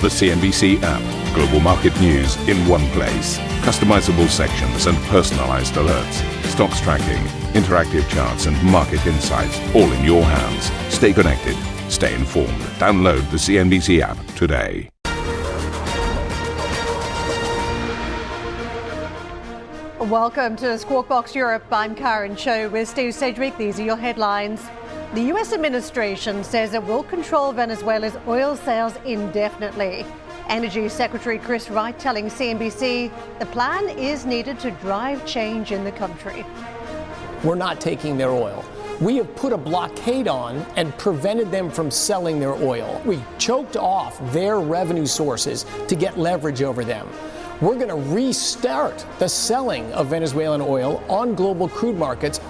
The CNBC app. Global market news in one place. Customizable sections and personalized alerts. Stocks tracking, interactive charts and market insights all in your hands. Stay connected. Stay informed. Download the CNBC app today. Welcome to Squawk Box Europe. I'm Karen Cho with Steve Sedgwick. These are your headlines. The U.S. administration says it will control Venezuela's oil sales indefinitely. Energy Secretary Chris Wright telling CNBC the plan is needed to drive change in the country. We're not taking their oil. We have put a blockade on and prevented them from selling their oil. We choked off their revenue sources to get leverage over them. We're going to restart the selling of Venezuelan oil on global crude markets.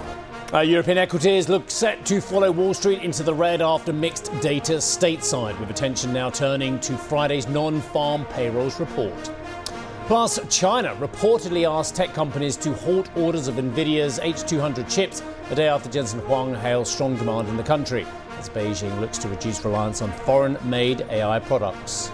European equities look set to follow Wall Street into the red after mixed data stateside, with attention now turning to Friday's non-farm payrolls report. Plus, China reportedly asked tech companies to halt orders of Nvidia's H200 chips a day after Jensen Huang hailed strong demand in the country, as Beijing looks to reduce reliance on foreign-made AI products.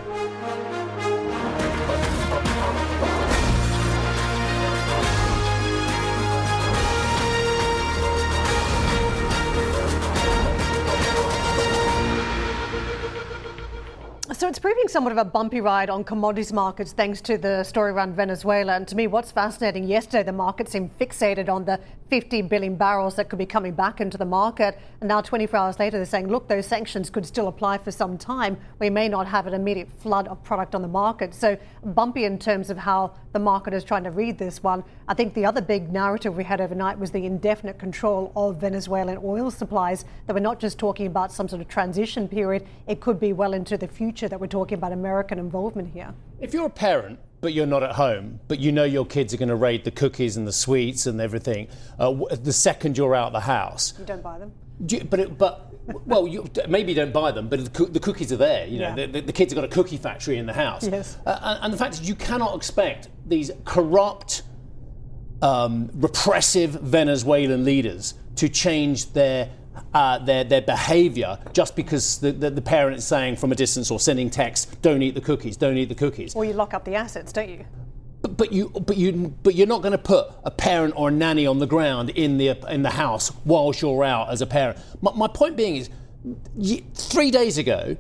So it's proving somewhat of a bumpy ride on commodities markets thanks to the story around Venezuela. And to me, what's fascinating, yesterday the market seemed fixated on the 50 billion barrels that could be coming back into the market. And now 24 hours later, they're saying, look, those sanctions could still apply for some time. We may not have an immediate flood of product on the market. So bumpy in terms of how the market is trying to read this one. I think the other big narrative we had overnight was the indefinite control of Venezuelan oil supplies, that we're not just talking about some sort of transition period. It could be well into the future that we're talking about American involvement here. If you're a parent, but you're not at home, but you know your kids are going to raid the cookies and the sweets and everything, the second you're out of the house. You don't buy them? You maybe don't buy them, but the cookies are there. You know, the kids have got a cookie factory in the house. Yes. And the fact is, you cannot expect these corrupt, repressive Venezuelan leaders to change their behaviour just because the parent is saying from a distance or sending texts, don't eat the cookies, don't eat the cookies. Or you lock up the assets, don't you? But you're not going to put a parent or a nanny on the ground in the house whilst you're out as a parent. My point being is, 4 days ago,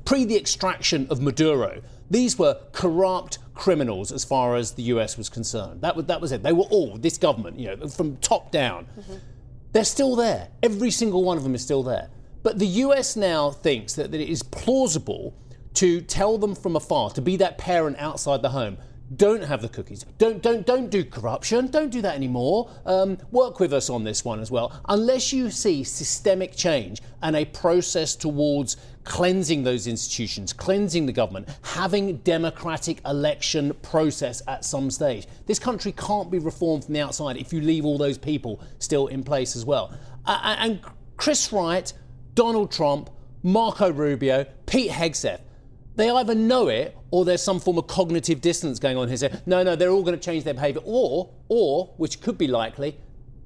pre the extraction of Maduro, these were corrupt criminals as far as the US was concerned. That was it. They were all, this government, you know, from top down. Mm-hmm. They're still there. Every single one of them is still there. But the US now thinks that it is plausible to tell them from afar, to be that parent outside the home, don't have the cookies, don't do corruption, don't do that anymore, work with us on this one as well, unless you see systemic change and a process towards cleansing those institutions, cleansing the government, having democratic election process at some stage. This country can't be reformed from the outside if you leave all those people still in place as well. And Chris Wright, Donald Trump, Marco Rubio, Pete Hegseth, they either know it or there's some form of cognitive dissonance going on here. No, they're all going to change their behaviour. Or, which could be likely,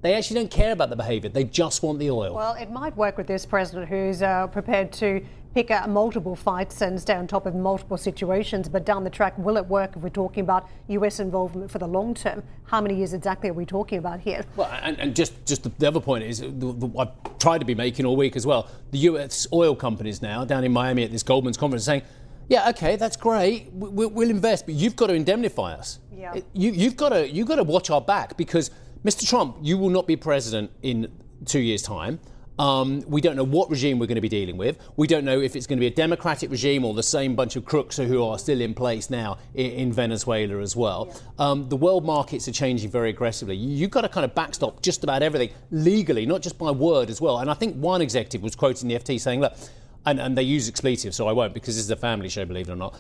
they actually don't care about the behaviour. They just want the oil. Well, it might work with this president who's prepared to pick out multiple fights and stay on top of multiple situations. But down the track, will it work if we're talking about US involvement for the long term? How many years exactly are we talking about here? Well, and just the other point is, I've tried to be making all week as well, the US oil companies now down in Miami at this Goldman's conference saying, yeah, okay, that's great. We'll invest, but you've got to indemnify us. Yeah. You've got to watch our back, because Mr. Trump, you will not be president in 2 years' time. We don't know what regime we're going to be dealing with. We don't know if it's going to be a democratic regime or the same bunch of crooks who are still in place now in Venezuela as well. Yeah. The world markets are changing very aggressively. You've got to kind of backstop just about everything legally, not just by word as well. And I think one executive was quoting the FT saying, look, and they use expletives, so I won't, because this is a family show, believe it or not.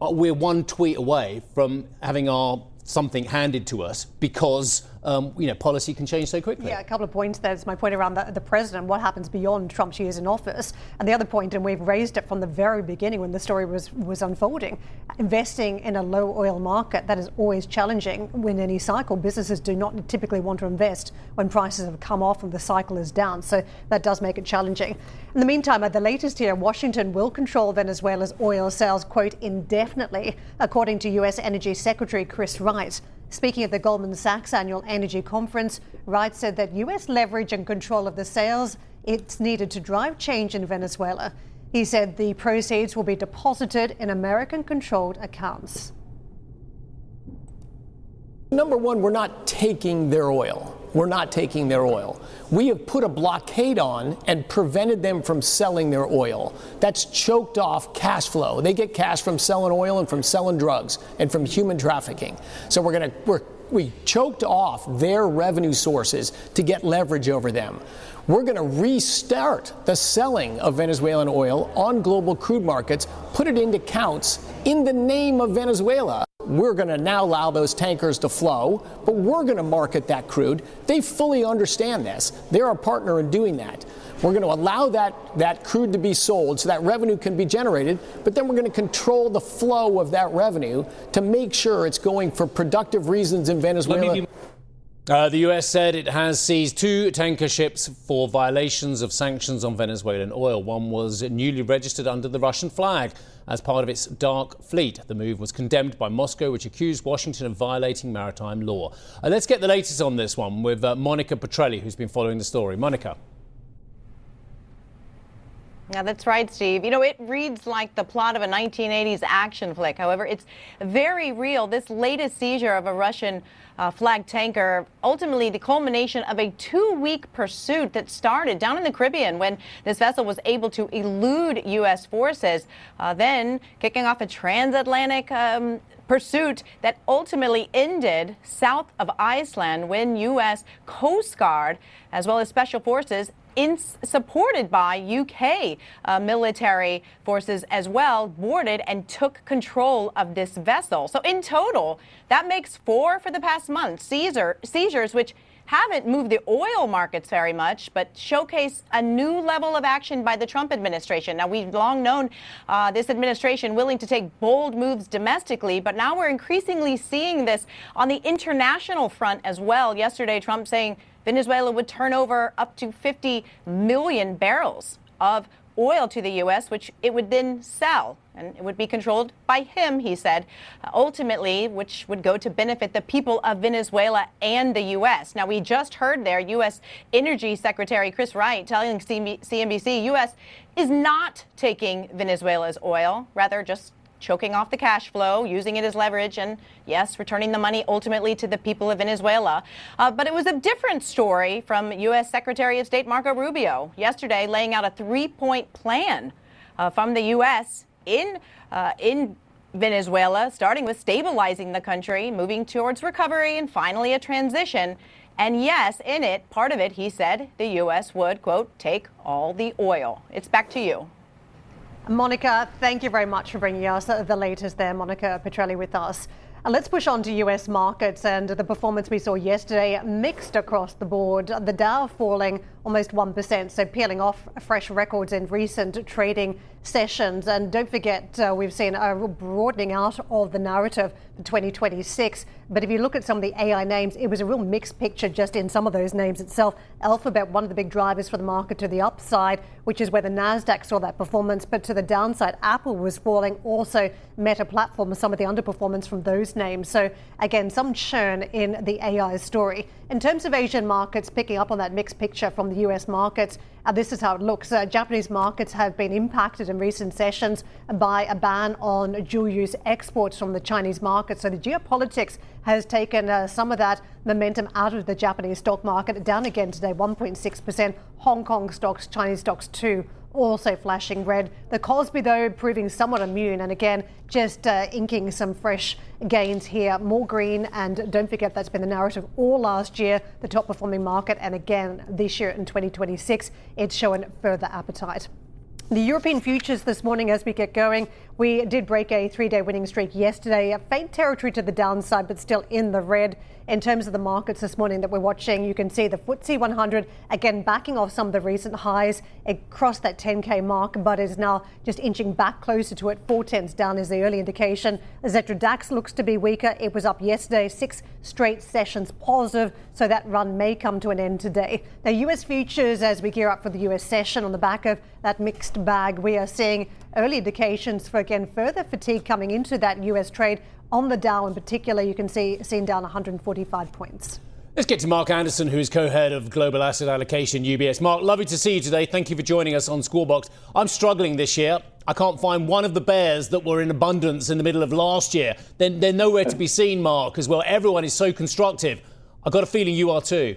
We're one tweet away from having our something handed to us because policy can change so quickly. Yeah, a couple of points there. It's my point around the president, what happens beyond Trump's years in office. And the other point, and we've raised it from the very beginning when the story was unfolding, investing in a low oil market, that is always challenging when any cycle. Businesses do not typically want to invest when prices have come off and the cycle is down. So that does make it challenging. In the meantime, at the latest here, Washington will control Venezuela's oil sales, quote, indefinitely, according to U.S. Energy Secretary Chris Wright. Speaking at the Goldman Sachs annual energy conference, Wright said that U.S. leverage and control of the sales, it's needed to drive change in Venezuela. He said the proceeds will be deposited in American-controlled accounts. Number one, we're not taking their oil. We're not taking their oil. We have put a blockade on and prevented them from selling their oil. That's choked off cash flow. They get cash from selling oil and from selling drugs and from human trafficking. So we choked off their revenue sources to get leverage over them. We're going to restart the selling of Venezuelan oil on global crude markets, put it into counts in the name of Venezuela. We're going to now allow those tankers to flow, but we're going to market that crude. They fully understand this. They're our partner in doing that. We're going to allow that crude to be sold so that revenue can be generated, but then we're going to control the flow of that revenue to make sure it's going for productive reasons in Venezuela. The U.S. said it has seized 2 tanker ships for violations of sanctions on Venezuelan oil. One was newly registered under the Russian flag as part of its dark fleet. The move was condemned by Moscow, which accused Washington of violating maritime law. Let's get the latest on this one with Monica Petrelli, who's been following the story. Monica. Yeah, that's right, Steve. You know, it reads like the plot of a 1980s action flick. However, it's very real. This latest seizure of a Russian flag tanker, ultimately the culmination of a 2-week pursuit that started down in the Caribbean when this vessel was able to elude U.S. forces, then kicking off a transatlantic pursuit that ultimately ended south of Iceland when U.S. Coast Guard, as well as Special Forces, supported by UK military forces as well, boarded and took control of this vessel. So in total, that makes 4 for the past month. Seizures which haven't moved the oil markets very much, but showcase a new level of action by the Trump administration. Now, we've long known this administration willing to take bold moves domestically, but now we're increasingly seeing this on the international front as well. Yesterday, Trump saying Venezuela would turn over up to 50 million barrels of oil to the U.S., which it would then sell. And it would be controlled by him, he said, ultimately, which would go to benefit the people of Venezuela and the U.S. Now, we just heard there U.S. Energy Secretary Chris Wright telling CNBC U.S. is not taking Venezuela's oil, rather just choking off the cash flow, using it as leverage, and yes, returning the money ultimately to the people of Venezuela. But it was a different story from U.S. Secretary of State Marco Rubio yesterday, laying out a 3-point plan from the U.S. in Venezuela, starting with stabilizing the country, moving towards recovery, and finally a transition. And yes, in it, part of it, he said, the U.S. would, quote, take all the oil. It's back to you. Monica, thank you very much for bringing us the latest there. Monica Petrelli with us. Let's push on to U.S. markets and the performance we saw yesterday, mixed across the board. The Dow falling almost 1%, so peeling off fresh records in recent trading sessions. And don't forget, we've seen a broadening out of the narrative for 2026. But if you look at some of the AI names, it was a real mixed picture just in some of those names itself. Alphabet, one of the big drivers for the market to the upside, which is where the NASDAQ saw that performance. But to the downside, Apple was falling. Also, Meta Platforms, some of the underperformance from those names. So again, some churn in the AI story. In terms of Asian markets, picking up on that mixed picture from the US markets, this is how it looks. Japanese markets have been impacted in recent sessions by a ban on dual-use exports from the Chinese market. So the geopolitics has taken some of that momentum out of the Japanese stock market. Down again today, 1.6%. Hong Kong stocks, Chinese stocks too, also flashing red. The Kospi, though, proving somewhat immune, and again, just inking some fresh gains here. More green, and don't forget that's been the narrative all last year, the top performing market, and again this year in 2026, it's showing further appetite. The European futures this morning as we get going. We did break a 3-day winning streak yesterday. A faint territory to the downside, but still in the red. In terms of the markets this morning that we're watching, you can see the FTSE 100 again backing off some of the recent highs. It crossed that 10K mark, but is now just inching back closer to it. 410s down is the early indication. The Xetra DAX looks to be weaker. It was up yesterday, 6 straight sessions positive, so that run may come to an end today. Now, US futures as we gear up for the US session on the back of that mixed bag, we are seeing early indications for again further fatigue coming into that US trade. On the Dow in particular, you can see seen down 145 points. Let's get to Mark Anderson, who is co-head of Global Asset Allocation, UBS. Mark, lovely to see you today. Thank you for joining us on Squawk Box. I'm struggling this year. I can't find one of the bears that were in abundance in the middle of last year. They're nowhere to be seen, Mark, as well. Everyone is so constructive. I've got a feeling you are too.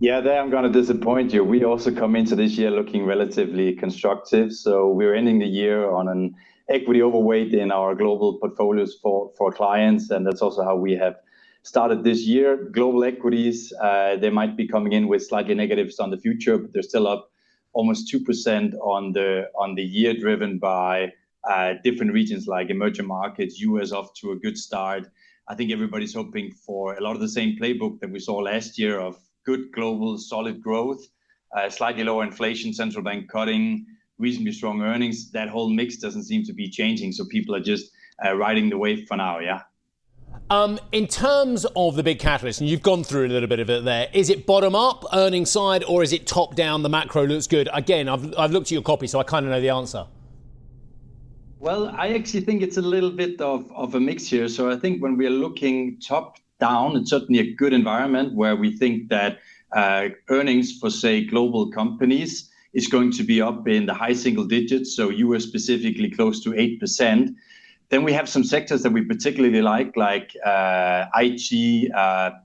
Yeah, there I'm going to disappoint you. We also come into this year looking relatively constructive. So we're ending the year on an equity overweight in our global portfolios for clients. And that's also how we have started this year. Global equities, they might be coming in with slightly negatives on the future, but they're still up almost 2% on the year, driven by different regions like emerging markets, US off to a good start. I think everybody's hoping for a lot of the same playbook that we saw last year of good global solid growth, slightly lower inflation, central bank cutting, reasonably strong earnings. That whole mix doesn't seem to be changing. So people are just riding the wave for now. Yeah. In terms of the big catalyst, and you've gone through a little bit of it there, is it bottom up, earnings side, or is it top down? The macro looks good. Again, I've looked at your copy, so I kind of know the answer. Well, I actually think it's a little bit of a mix here. So I think when we're looking top down, it's certainly a good environment where we think that earnings for, say, global companies is going to be up in the high single digits. So US specifically close to 8%. Then we have some sectors that we particularly like IT,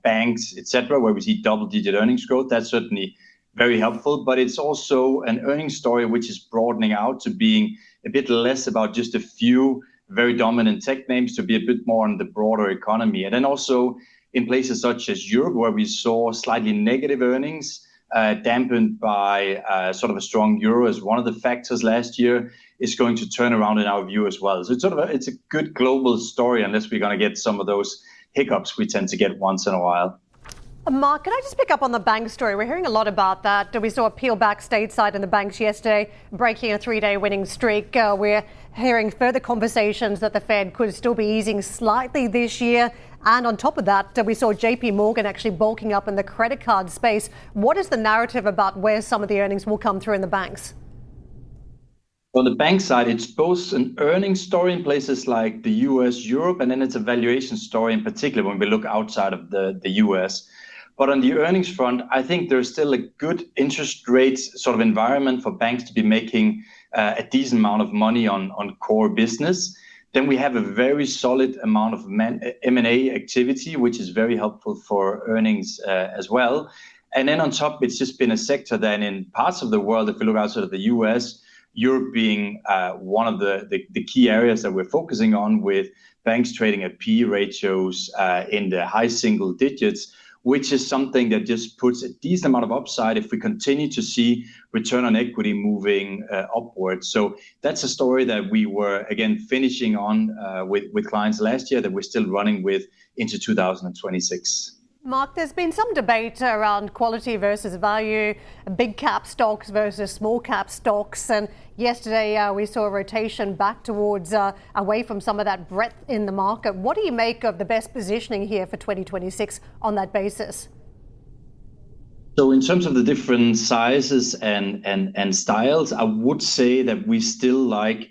banks, etc., where we see double-digit earnings growth. That's certainly very helpful. But it's also an earnings story which is broadening out to being a bit less about just a few very dominant tech names, to be a bit more on the broader economy. And then also in places such as Europe, where we saw slightly negative earnings, dampened by sort of a strong euro as one of the factors last year, is going to turn around in our view as well. So it's a good global story, unless we're going to get some of those hiccups we tend to get once in a while. Mark, can I just pick up on the bank story? We're hearing a lot about that. We saw a peel back stateside in the banks yesterday, breaking a 3-day winning streak. We're hearing further conversations that the Fed could still be easing slightly this year. And on top of that, we saw JP Morgan actually bulking up in the credit card space. What is the narrative about where some of the earnings will come through in the banks? On the bank side, it's both an earnings story in places like the US, Europe, and then it's a valuation story in particular when we look outside of the US. But on the earnings front, I think there's still a good interest rates sort of environment for banks to be making a decent amount of money on core business. Then we have a very solid amount of M&A activity, which is very helpful for earnings as well. And then on top, it's just been a sector that in parts of the world, if we look outside of the US, Europe being one of the key areas that we're focusing on, with banks trading at P ratios in the high single digits, which is something that just puts a decent amount of upside if we continue to see return on equity moving upwards. So that's a story that we were, again, finishing on with clients last year that we're still running with into 2026. Mark, there's been some debate around quality versus value, big cap stocks versus small cap stocks. And yesterday we saw a rotation back towards away from some of that breadth in the market. What do you make of the best positioning here for 2026 on that basis? So in terms of the different sizes and styles, I would say that we still like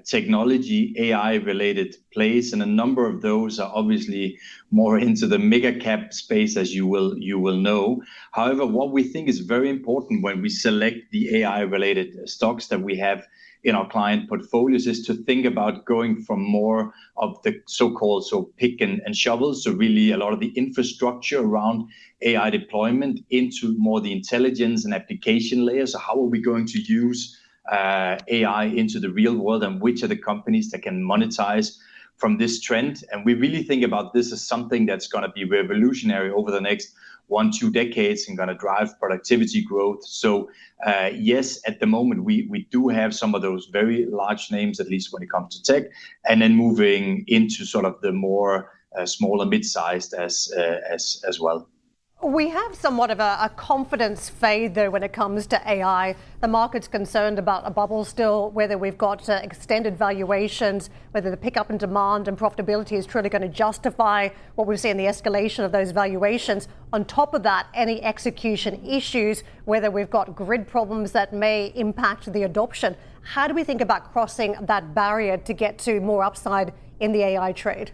technology, AI-related plays, and a number of those are obviously more into the mega cap space, as you will know. However, what we think is very important when we select the AI-related stocks that we have in our client portfolios is to think about going from more of the so-called pick and shovel, so really a lot of the infrastructure around AI deployment, into more the intelligence and application layers. So how are we going to use AI into the real world, and which are the companies that can monetize from this trend? And we really think about this as something that's going to be revolutionary over the next 1-2 decades and going to drive productivity growth. So yes, at the moment, we do have some of those very large names, at least when it comes to tech, and then moving into sort of the more smaller, mid-sized as well. We have somewhat of a confidence fade, though, when it comes to AI. The market's concerned about a bubble still, whether we've got extended valuations, whether the pickup in demand and profitability is truly going to justify what we've seen, the escalation of those valuations. On top of that, any execution issues, whether we've got grid problems that may impact the adoption. How do we think about crossing that barrier to get to more upside in the AI trade?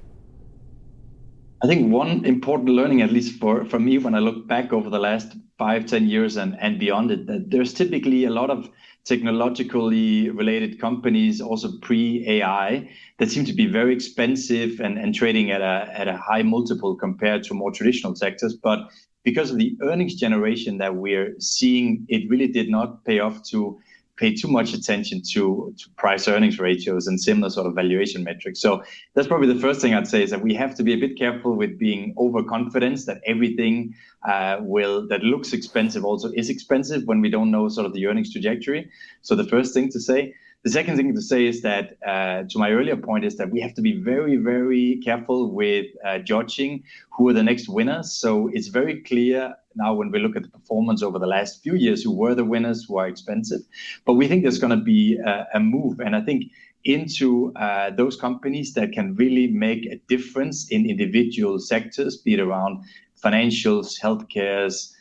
I think one important learning, at least for me, when I look back over the last 5-10 years and beyond it, that there's typically a lot of technologically related companies, also pre-AI, that seem to be very expensive and trading at a high multiple compared to more traditional sectors. But because of the earnings generation that we're seeing, it really did not pay off to pay too much attention to price earnings ratios and similar sort of valuation metrics. So that's probably the first thing I'd say, is that we have to be a bit careful with being overconfident that everything that looks expensive also is expensive when we don't know sort of the earnings trajectory. So the first thing to say. The second thing to say is that, to my earlier point, is that we have to be very, very careful with judging who are the next winners. So it's very clear now when we look at the performance over the last few years who were the winners, who are expensive. But we think there's going to be a move, and I think into those companies that can really make a difference in individual sectors, be it around financials, healthcares,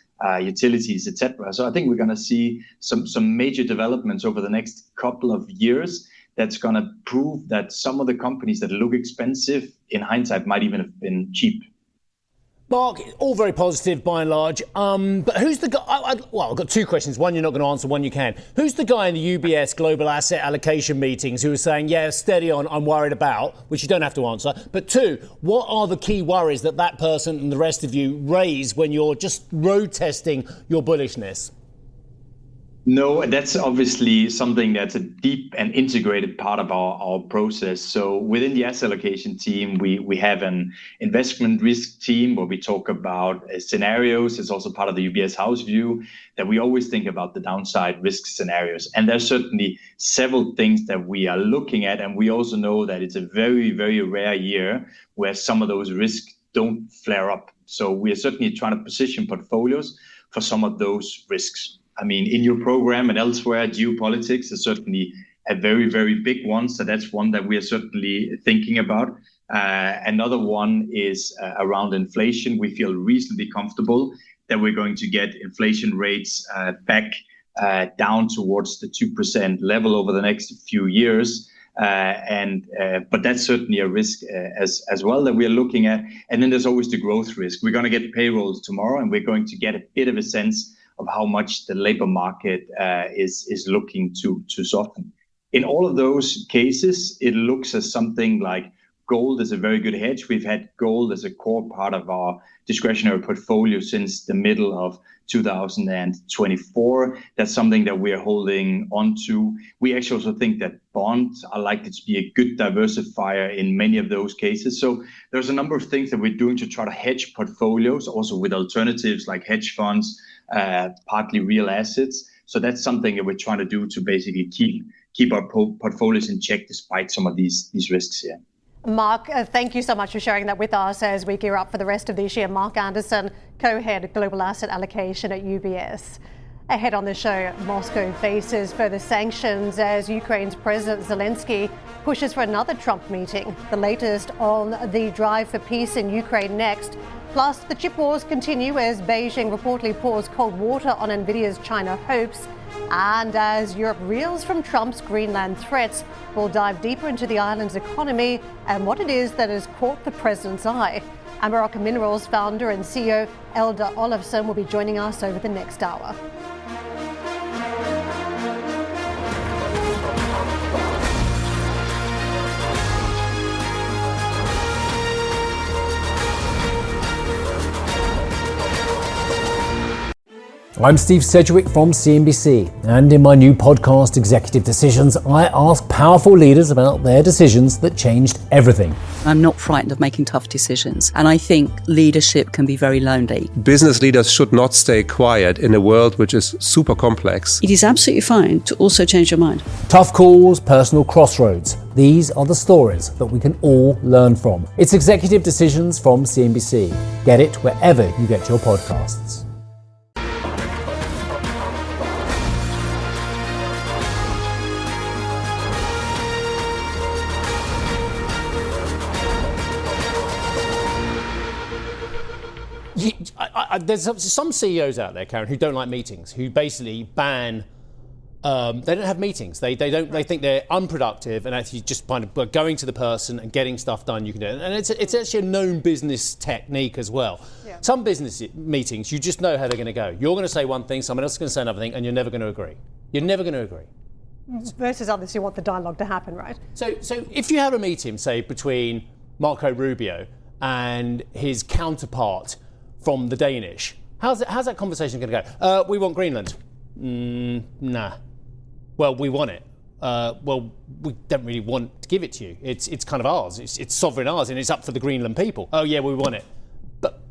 utilities, etc. So I think we're going to see some major developments over the next couple of years that's going to prove that some of the companies that look expensive in hindsight might even have been cheap. Mark, all very positive by and large. But who's the guy? Well, I've got two questions. One you're not going to answer, one you can. Who's the guy in the UBS global asset allocation meetings who was saying, yeah, steady on, I'm worried about, which you don't have to answer. But two, what are the key worries that person and the rest of you raise when you're just road testing your bullishness? No, that's obviously something that's a deep and integrated part of our process. So within the asset allocation team, we have an investment risk team where we talk about scenarios. It's also part of the UBS house view that we always think about the downside risk scenarios. And there's certainly several things that we are looking at. And we also know that it's a very, very rare year where some of those risks don't flare up. So we are certainly trying to position portfolios for some of those risks. I mean, in your program and elsewhere, geopolitics is certainly a very, very big one. So that's one that we are certainly thinking about. Another one is around inflation. We feel reasonably comfortable that we're going to get inflation rates back down towards the 2% level over the next few years. But that's certainly a risk as well that we are looking at. And then there's always the growth risk. We're going to get payrolls tomorrow, and we're going to get a bit of a sense of how much the labor market is looking to soften. In all of those cases, it looks as something like gold is a very good hedge. We've had gold as a core part of our discretionary portfolio since the middle of 2024. That's something that we're holding on to. We actually also think that bonds are likely to be a good diversifier in many of those cases. So there's a number of things that we're doing to try to hedge portfolios, also with alternatives like hedge funds, partly real assets. So that's something that we're trying to do to basically keep our portfolios in check despite some of these risks here. Mark, thank you so much for sharing that with us as we gear up for the rest of this year. Mark Anderson, co-head Global Asset Allocation at UBS. Ahead on the show, Moscow faces further sanctions as Ukraine's President Zelensky pushes for another Trump meeting. The latest on the drive for peace in Ukraine next. Plus, the chip wars continue as Beijing reportedly pours cold water on Nvidia's China hopes. And as Europe reels from Trump's Greenland threats, we'll dive deeper into the island's economy and what it is that has caught the president's eye. American Minerals founder and CEO Elder Olafsson will be joining us over the next hour. I'm Steve Sedgwick from CNBC, and in my new podcast, Executive Decisions, I ask powerful leaders about their decisions that changed everything. I'm not frightened of making tough decisions, and I think leadership can be very lonely. Business leaders should not stay quiet in a world which is super complex. It is absolutely fine to also change your mind. Tough calls, personal crossroads. These are the stories that we can all learn from. It's Executive Decisions from CNBC. Get it wherever you get your podcasts. There's some CEOs out there, Karen, who don't like meetings, who basically ban. They don't have meetings. They think they're unproductive, and actually just kind of going to the person and getting stuff done. You can do it, and it's actually a known business technique as well. Yeah. Some business meetings, you just know how they're going to go. You're going to say one thing, someone else is going to say another thing, and you're never going to agree. You're never going to agree. Versus others who want the dialogue to happen, right? So if you have a meeting, say between Marco Rubio and his counterpart from the Danish, how's that conversation going to go? We want Greenland. Nah. Well, we want it. Well, we don't really want to give it to you. It's kind of ours. It's sovereign ours, and it's up for the Greenland people. Oh yeah, we want it. But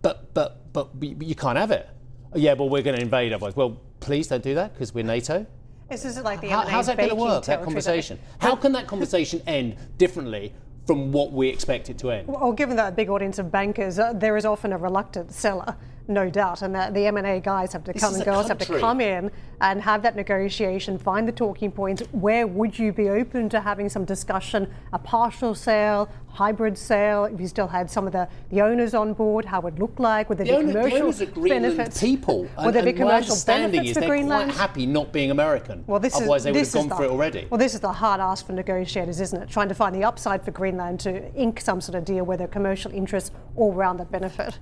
you can't have it. Oh, yeah, well, we're going to invade otherwise. Well, please don't do that because we're NATO. This is like the how's that going to work? That conversation. How can that conversation end differently from what we expect it to end? Well, given that big audience of bankers, there is often a reluctant seller, no doubt, and the M&A guys have to come and girls have to come in and have that negotiation, find the talking points. Where would you be open to having some discussion? A partial sale, hybrid sale? If you still had some of the owners on board, how it would look like? Would there be commercial benefits? People. Would there be commercial benefits for Greenland? They're quite happy not being American. Well, otherwise they would have gone for it already. Well, this is the hard ask for negotiators, isn't it? Trying to find the upside for Greenland to ink some sort of deal where there are commercial interests all around that benefit.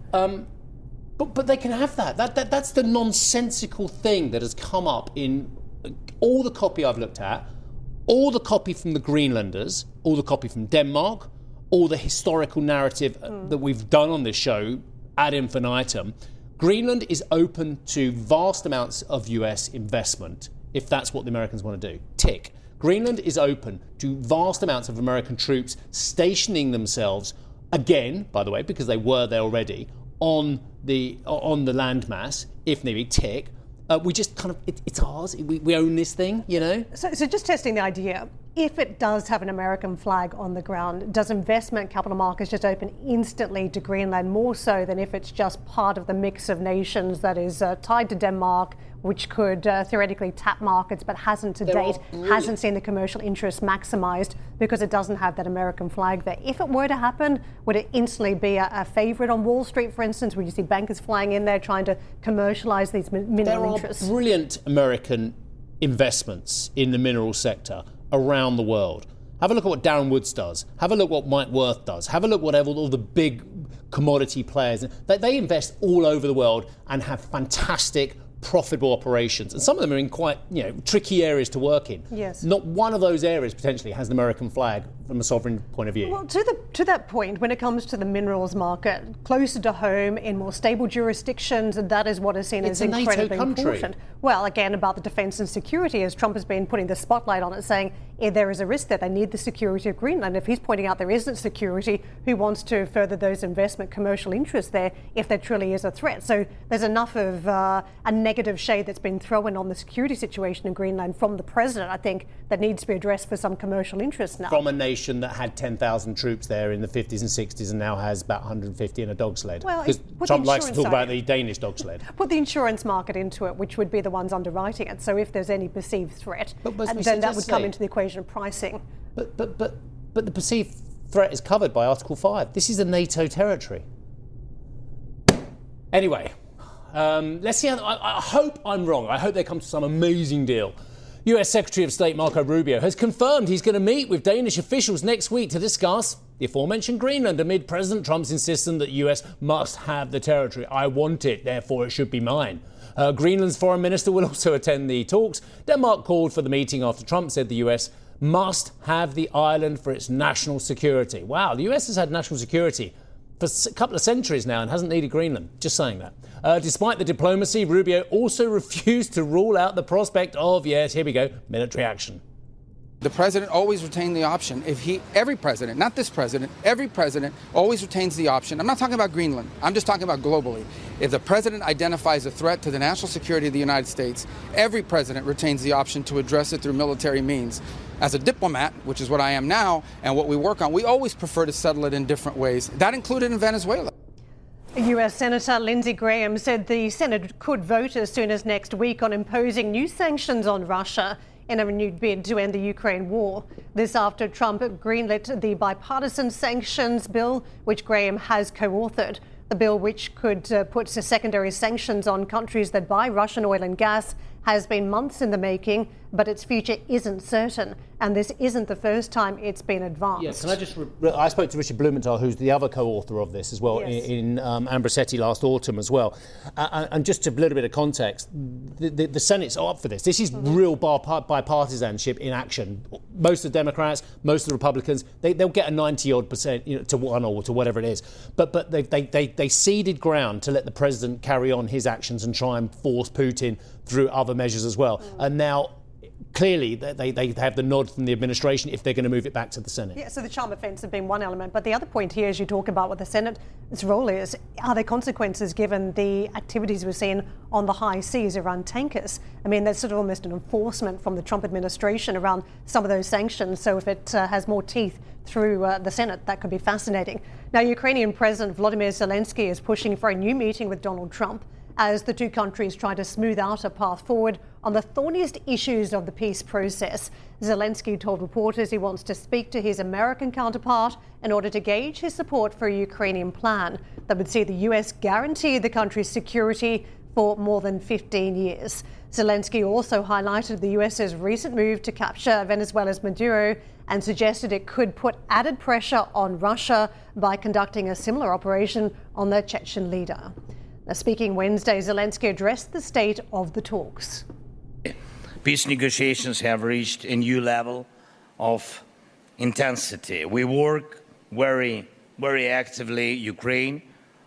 But they can have that. That's the nonsensical thing that has come up in all the copy I've looked at, all the copy from the Greenlanders, all the copy from Denmark, all the historical narrative that we've done on this show ad infinitum. Greenland is open to vast amounts of US investment if that's what the Americans want to do. Tick. Greenland is open to vast amounts of American troops stationing themselves, again, by the way, because they were there already, on the landmass, if need be. Tick. We just kind of, it's ours. We own this thing, you know? So just testing the idea, if it does have an American flag on the ground, does investment capital markets just open instantly to Greenland more so than if it's just part of the mix of nations that is tied to Denmark, which could theoretically tap markets but hasn't to date, hasn't seen the commercial interest maximised because it doesn't have that American flag there. If it were to happen, would it instantly be a favourite on Wall Street, for instance? Would you see bankers flying in there trying to commercialise these mineral interests? There are brilliant American investments in the mineral sector around the world. Have a look at what Darren Woods does. Have a look at what Mike Wirth does. Have a look at all the big commodity players. They invest all over the world and have fantastic profitable operations, and some of them are in quite tricky areas to work in. Yes. Not one of those areas potentially has an American flag from a sovereign point of view. Well, to that point, when it comes to the minerals market, closer to home, in more stable jurisdictions, that is what is seen as incredibly important. Well, again, about the defence and security, as Trump has been putting the spotlight on it, saying there is a risk that they need the security of Greenland. If he's pointing out there isn't security, who wants to further those investment commercial interests there if there truly is a threat? So there's enough of a negative shade that's been thrown on the security situation in Greenland from the president, I think, that needs to be addressed for some commercial interest now. From a nation that had 10,000 troops there in the 50s and 60s and now has about 150 in a dog sled. Well, because Trump likes to talk about the Danish dog sled. Put the insurance market into it, which would be the ones underwriting it. So if there's any perceived threat, then that would come into the equation of pricing. But the perceived threat is covered by Article 5. This is a NATO territory. Anyway, let's see. I hope I'm wrong. I hope they come to some amazing deal. US Secretary of State Marco Rubio has confirmed he's going to meet with Danish officials next week to discuss the aforementioned Greenland amid President Trump's insistence that the US must have the territory. I want it, therefore it should be mine. Greenland's foreign minister will also attend the talks. Denmark called for the meeting after Trump said the US must have the island for its national security. Wow, the US has had national security for a couple of centuries now and hasn't needed Greenland. Just saying that. Despite the diplomacy, Rubio also refused to rule out the prospect of, yes, here we go, military action. The president always retained the option. Every president, not this president, every president always retains the option. I'm not talking about Greenland. I'm just talking about globally. If the president identifies a threat to the national security of the United States, every president retains the option to address it through military means. As a diplomat, which is what I am now, and what we work on, we always prefer to settle it in different ways. That included in Venezuela. US Senator Lindsey Graham said the Senate could vote as soon as next week on imposing new sanctions on Russia in a renewed bid to end the Ukraine war. This after Trump greenlit the bipartisan sanctions bill, which Graham has co-authored. The bill, which could put secondary sanctions on countries that buy Russian oil and gas, has been months in the making, but its future isn't certain. And this isn't the first time it's been advanced. Yes, can I just... I spoke to Richard Blumenthal, who's the other co-author of this as well, yes, in Ambrosetti last autumn as well. And just a little bit of context, the Senate's up for this. This is real bipartisanship in action. Most of the Democrats, most of the Republicans, they'll get a 90-odd% to one or to whatever it is. But they ceded ground to let the president carry on his actions and try and force Putin through other measures as well. And now, clearly, they have the nod from the administration if they're going to move it back to the Senate. Yeah, so the charm offence has been one element. But the other point here, as you talk about what the Senate's role is, are there consequences given the activities we've seen on the high seas around tankers? I mean, there's sort of almost an enforcement from the Trump administration around some of those sanctions. So if it has more teeth through the Senate, that could be fascinating. Now, Ukrainian President Volodymyr Zelensky is pushing for a new meeting with Donald Trump as the two countries try to smooth out a path forward on the thorniest issues of the peace process. Zelensky told reporters he wants to speak to his American counterpart in order to gauge his support for a Ukrainian plan that would see the US guarantee the country's security for more than 15 years. Zelensky also highlighted the US's recent move to capture Venezuela's Maduro and suggested it could put added pressure on Russia by conducting a similar operation on the Chechen leader. Now, speaking Wednesday, Zelensky addressed the state of the talks. Peace negotiations have reached a new level of intensity. We work very, very actively, Ukraine,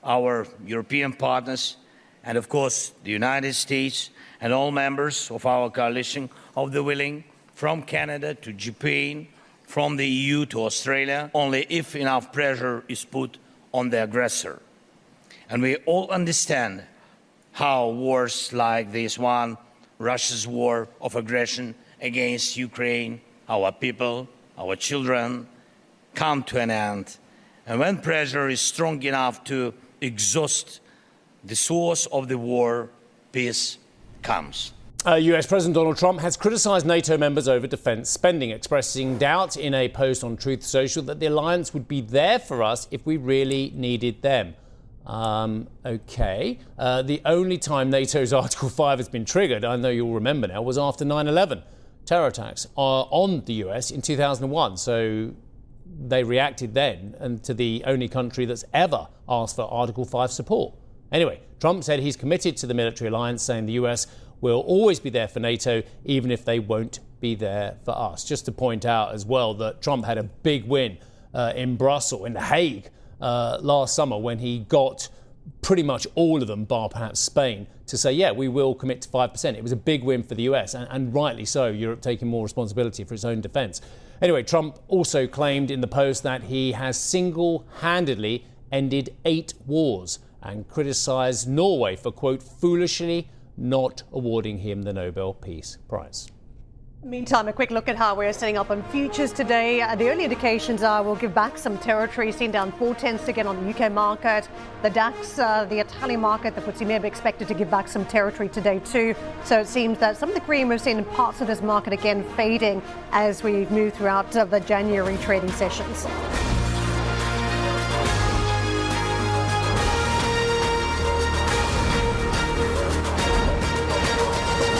our European partners, and of course the United States and all members of our coalition of the willing, from Canada to Japan, from the EU to Australia, only if enough pressure is put on the aggressor. And we all understand how wars like this one, Russia's war of aggression against Ukraine, our people, our children, come to an end. And when pressure is strong enough to exhaust the source of the war, peace comes. US President Donald Trump has criticised NATO members over defence spending, expressing doubt in a post on Truth Social that the alliance would be there for us if we really needed them. The only time NATO's Article 5 has been triggered, I know you'll remember now, was after 9/11 terror attacks on the US in 2001. So they reacted then and to the only country that's ever asked for Article 5 support. Anyway, Trump said he's committed to the military alliance, saying the US will always be there for NATO, even if they won't be there for us. Just to point out as well that Trump had a big win in Brussels, in The Hague, last summer when he got pretty much all of them, bar perhaps Spain, to say, yeah, we will commit to 5%. It was a big win for the US, and rightly so, Europe taking more responsibility for its own defence. Anyway, Trump also claimed in the Post that he has single-handedly ended 8 wars and criticised Norway for, quote, foolishly not awarding him the Nobel Peace Prize. Meantime, a quick look at how we're setting up on futures today. The early indications are we'll give back some territory, seen down 0.4 again on the UK market. The DAX, the Italian market, the FTSE may be expected to give back some territory today too. So it seems that some of the green we've seen in parts of this market again fading as we move throughout the January trading sessions.